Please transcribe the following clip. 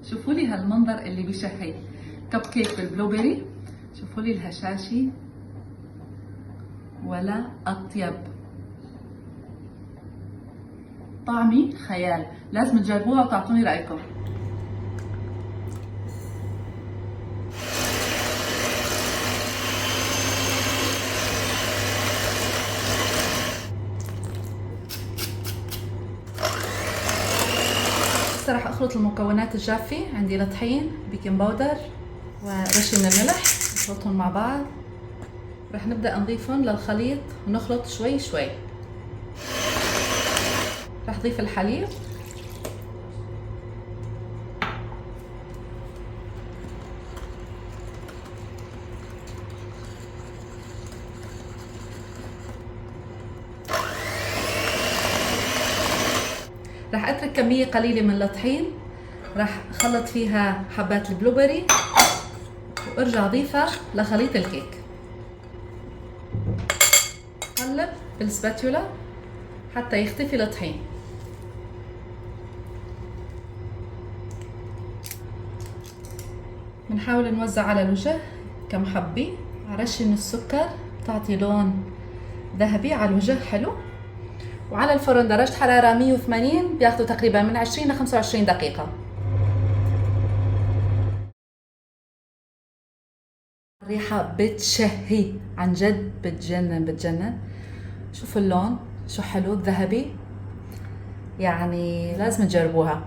شوفوا لي هالمنظر اللي بشهي. كب كيك بالبلو بيري، شوفوا لي الهشاشي ولا أطيب. طعمي خيال، لازم تجربوها وتعطوني رأيكم. هسه راح اخلط المكونات الجافة. عندي الطحين، بيكنج باودر، ورشة من الملح، نخلطهم مع بعض. راح نبدأ نضيفهم للخليط ونخلط شوي شوي. راح اضيف الحليب، راح اترك كمية قليلة من الطحين، راح اخلط فيها حبات البلو بيري وارجع اضيفها لخليط الكيك. قلب بالسباتولا حتى يختفي الطحين. بنحاول نوزع على الوجه كم حبة. رشة من السكر تعطي لون ذهبي على الوجه حلو. وعلى الفرن درجة حرارة 180 بياخدوا تقريبا من 20 ل 25 دقيقة. الريحة بتشهي عن جد، بتجنن بتجنن. شوفوا اللون شو حلو ذهبي، يعني لازم تجربوها.